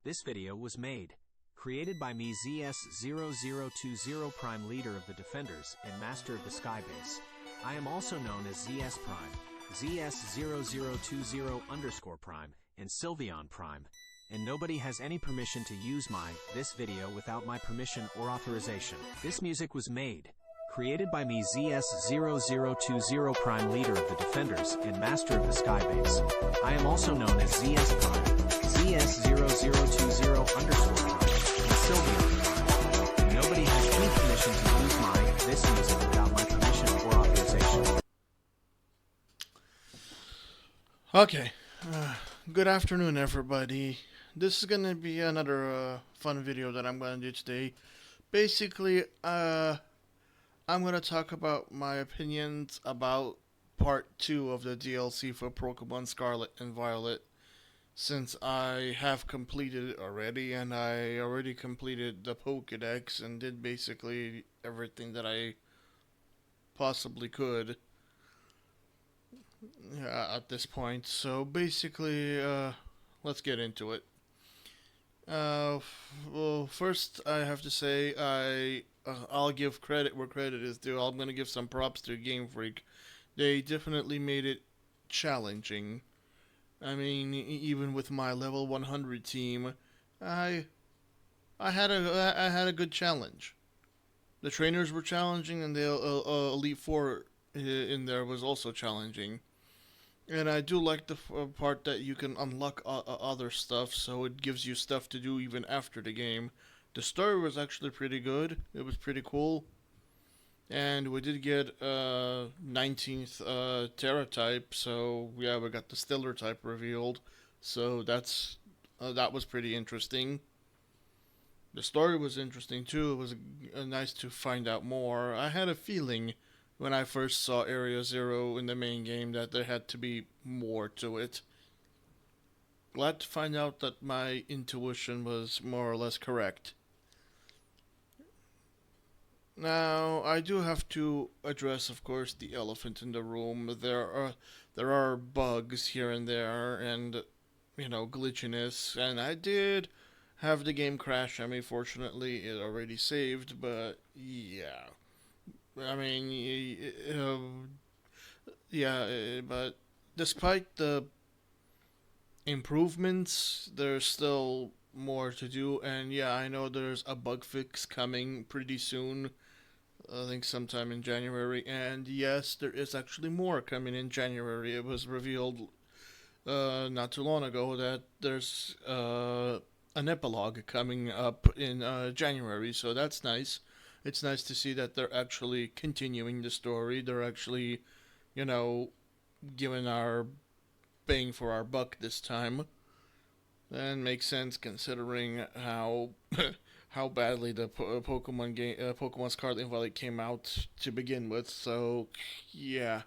This video was made, created by me ZS0020 Prime, leader of the Defenders and master of the Skybase. I am also known as ZS Prime, ZS0020 Prime, and Sylveon Prime, and nobody has any permission to use this video without my permission or authorization. This music was made, created by me ZS0020 Prime, leader of the Defenders and master of the Skybase. I am also known as ZS Prime, ZS0020 Prime, and Sylveon Prime. And nobody has any permission to use this music without my permission or authorization. Okay, good afternoon everybody. This is gonna be another fun video that I'm gonna do today. Basically, I'm gonna talk about my opinions about part 2 of the DLC for Pokemon Scarlet and Violet, since I have completed it already, and I already completed the Pokédex and did basically everything that I possibly could at this point. So basically, let's get into it. Well, first I have to say I'll give credit where credit is due. I'm gonna give some props to Game Freak. They definitely made it challenging. I mean, even with my level 100 team, I had a good challenge. The trainers were challenging, and the Elite Four in there was also challenging. And I do like the part that you can unlock other stuff, so it gives you stuff to do even after the game. The story was actually pretty good. It was pretty cool. And we did get 19th Terra type, so yeah, we got the Stellar type revealed. So that was pretty interesting. The story was interesting too. It was nice to find out more. I had a feeling when I first saw Area Zero in the main game that there had to be more to it. Glad to find out that my intuition was more or less correct. Now, I do have to address, of course, the elephant in the room. There are bugs here and there, and, you know, glitchiness, and I did have the game crash. I mean, fortunately, it already saved, but, yeah. I mean, but despite the improvements, there's still more to do, and yeah, I know there's a bug fix coming pretty soon. I think sometime in January, and yes, there is actually more coming in January. It was revealed not too long ago that there's an epilogue coming up in January, so that's nice. It's nice to see that they're actually continuing the story. They're actually, you know, giving our bang for our buck this time. And makes sense considering how how badly the Pokemon Scarlet and Violet came out to begin with. So, yeah.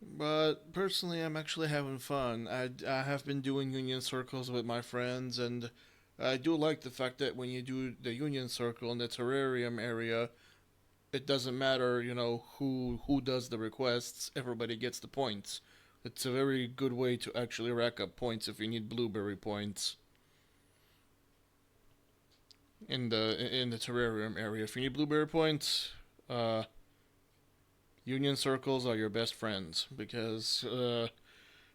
But personally, I'm actually having fun. I have been doing Union Circles with my friends, and I do like the fact that when you do the Union Circle in the Terrarium area, it doesn't matter, you know, who does the requests. Everybody gets the points. It's a very good way to actually rack up points if you need blueberry points in the terrarium area. If you need blueberry points, Union Circles are your best friends, because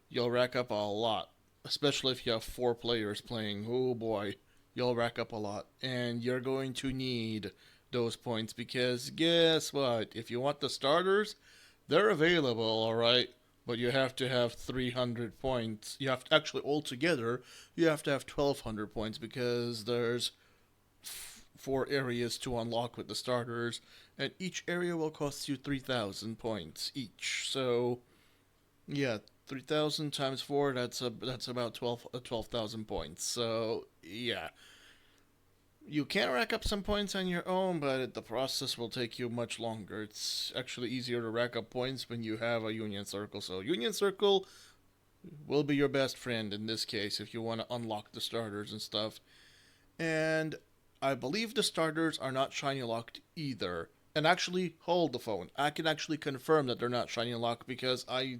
you'll rack up a lot, especially if you have 4 players playing. Oh boy, you'll rack up a lot, and you're going to need those points, because guess what? If you want the starters, they're available, alright? But you have to have 300 points. You have to, actually, altogether, you have to have 1,200 points, because there's 4 areas to unlock with the starters, and each area will cost you 3,000 points each. So, yeah, 3,000 times 4, that's about 12,000 points. So, yeah. You can rack up some points on your own, but the process will take you much longer. It's actually easier to rack up points when you have a Union Circle. So Union Circle will be your best friend in this case if you want to unlock the starters and stuff. And I believe the starters are not shiny locked either. and actually hold the phone. I can actually confirm that they're not shiny unlocked because I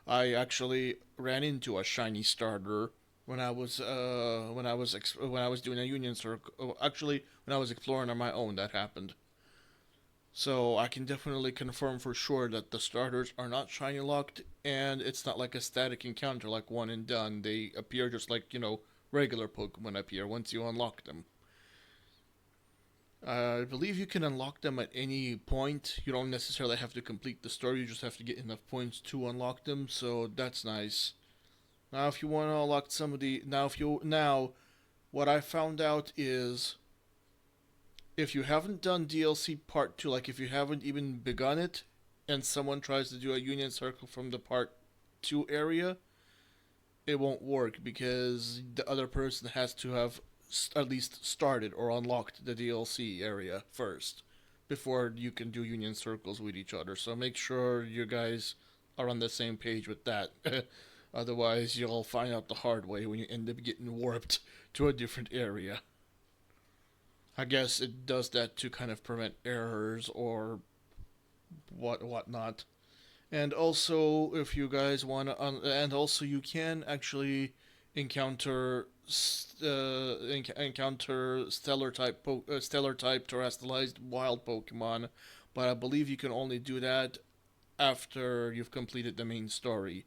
actually ran into a shiny starter when I was doing a union circle. Actually, when I was exploring on my own, that happened. So I can definitely confirm for sure that the starters are not shiny locked, and it's not like a static encounter like one and done. They appear just like regular Pokemon appear once you unlock them. I believe you can unlock them at any point. You don't necessarily have to complete the story. You just have to get enough points to unlock them. So that's nice. Now, if you want to unlock some of the now, what I found out is if you haven't done DLC Part 2, like if you haven't even begun it, and someone tries to do a Union Circle from the Part 2 area, it won't work because the other person has to have at least started or unlocked the DLC area first before you can do Union Circles with each other. So make sure you guys are on the same page with that. Otherwise, you'll find out the hard way when you end up getting warped to a different area. I guess it does that to kind of prevent errors or whatnot. And also, if you guys want to, and also you can actually encounter encounter stellar type terrestrialized wild Pokemon, but I believe you can only do that after you've completed the main story.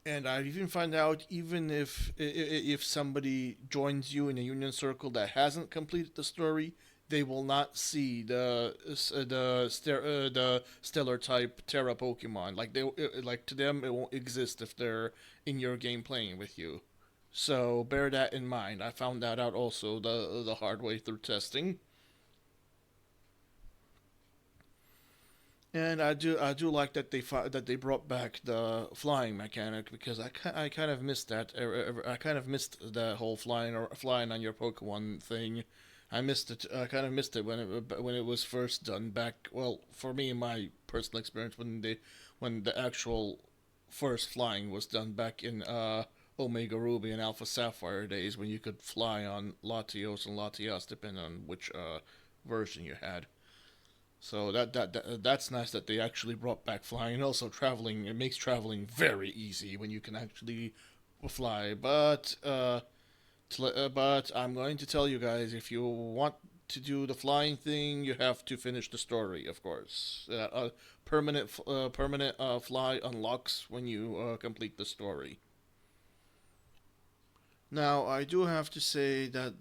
And I even find out even if somebody joins you in a union circle that hasn't completed the story, they will not see the stellar type Terra Pokemon. Like like to them it won't exist if they're in your game playing with you. So bear that in mind. I found that out also the hard way through testing. And I do like that they brought back the flying mechanic because I kind of missed that. I kind of missed the whole flying on your Pokemon thing. I missed it. I kind of missed it when it was first done back. Well, for me, my personal experience when the actual first flying was done back in Omega Ruby and Alpha Sapphire days when you could fly on Latios and Latias depending on which version you had. So that's nice that they actually brought back flying and also traveling. It makes traveling very easy when you can actually fly. But I'm going to tell you guys if you want to do the flying thing, you have to finish the story, of course. Permanent fly unlocks when you complete the story. Now, I do have to say that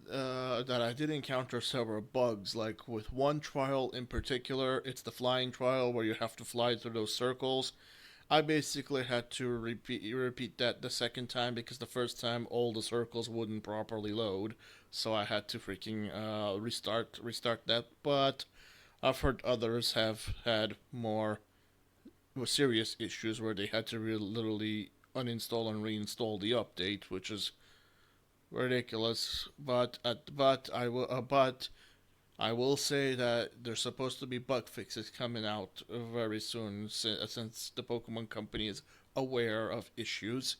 I did encounter several bugs. Like with one trial in particular, it's the flying trial where you have to fly through those circles. I basically had to repeat that the second time because the first time all the circles wouldn't properly load, so I had to freaking restart that. But I've heard others have had more serious issues where they had to literally uninstall and reinstall the update, which is ridiculous. But I will say that there's supposed to be bug fixes coming out very soon since the Pokemon Company is aware of issues.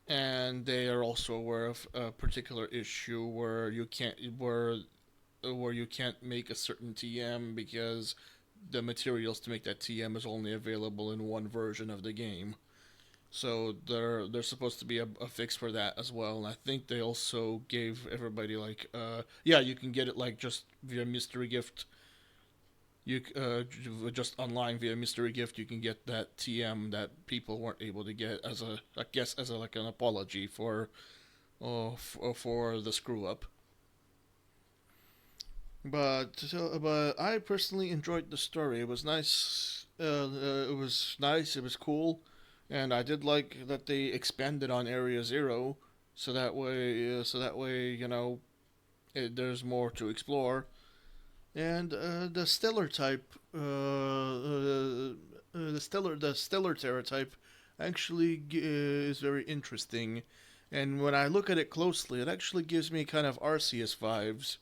And they are also aware of a particular issue where you can't make a certain TM because the materials to make that TM is only available in one version of the game. So there's supposed to be a fix for that as well, and I think they also gave everybody like yeah, you can get it like just via mystery gift. You just online via mystery gift you can get that TM that people weren't able to get as a I guess as a like an apology for the screw up. But I personally enjoyed the story. It was nice. It was nice. It was cool, and I did like that they expanded on Area Zero, so that way there's more to explore. And the stellar type, the stellar Terra type, actually is very interesting. And when I look at it closely, it actually gives me kind of Arceus vibes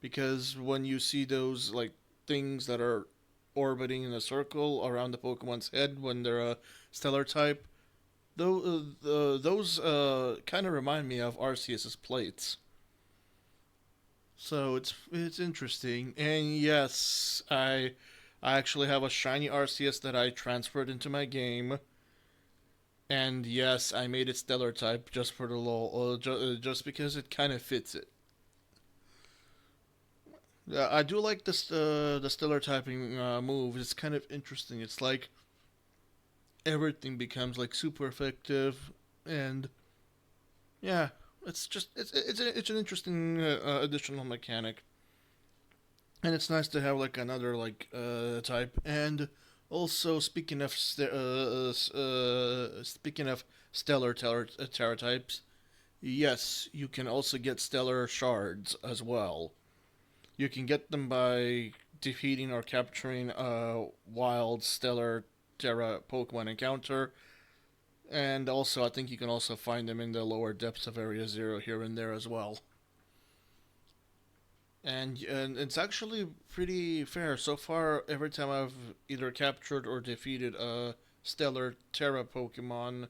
because when you see those like things that are orbiting in a circle around the Pokemon's head when they're a stellar type, those kind of remind me of Arceus's plates. So it's interesting. And yes, I actually have a shiny RCS that I transferred into my game. And yes, I made it stellar type just for the lol, just because it kind of fits it. I do like this the stellar typing move. It's kind of interesting. It's like everything becomes like super effective, and yeah, it's an interesting additional mechanic, and it's nice to have like another like type. And also speaking of stellar terra types, yes, you can also get stellar shards as well. You can get them by defeating or capturing a wild stellar terra Pokemon encounter. And also, I think you can also find them in the lower depths of Area Zero here and there as well. And it's actually pretty fair so far. Every time I've either captured or defeated a stellar Terra Pokemon,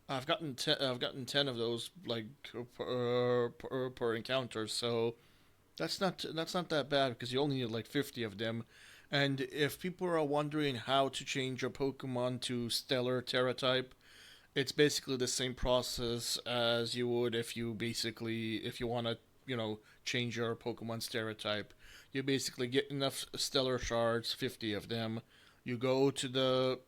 I've gotten 10 of those like per encounter. So that's not that bad because you only need like 50 of them. And if people are wondering how to change your Pokemon to stellar Terra type, it's basically the same process as you would if you want to change your Pokemon stereotype. You basically get enough stellar shards, 50 of them. You go to the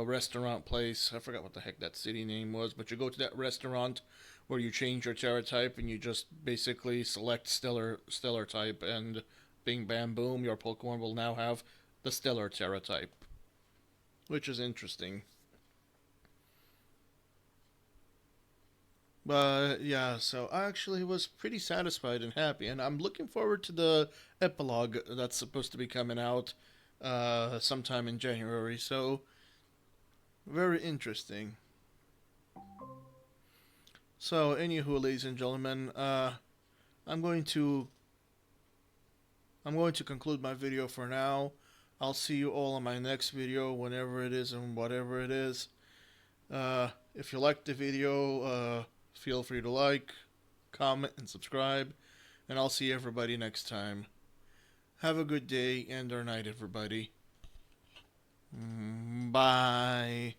restaurant place. I forgot what the heck that city name was, but you go to that restaurant where you change your Terra type and you just basically select stellar type, and bing bam boom, your Pokemon will now have the stellar Terra type, which is interesting. But yeah, so I actually was pretty satisfied and happy, and I'm looking forward to the epilogue that's supposed to be coming out sometime in January. So very interesting. So, anywho, ladies and gentlemen, I'm going to I'm going to conclude my video for now. I'll see you all in my next video, whenever it is and whatever it is. If you liked the video, feel free to like, comment, and subscribe. And I'll see everybody next time. Have a good day and or night, everybody. Bye.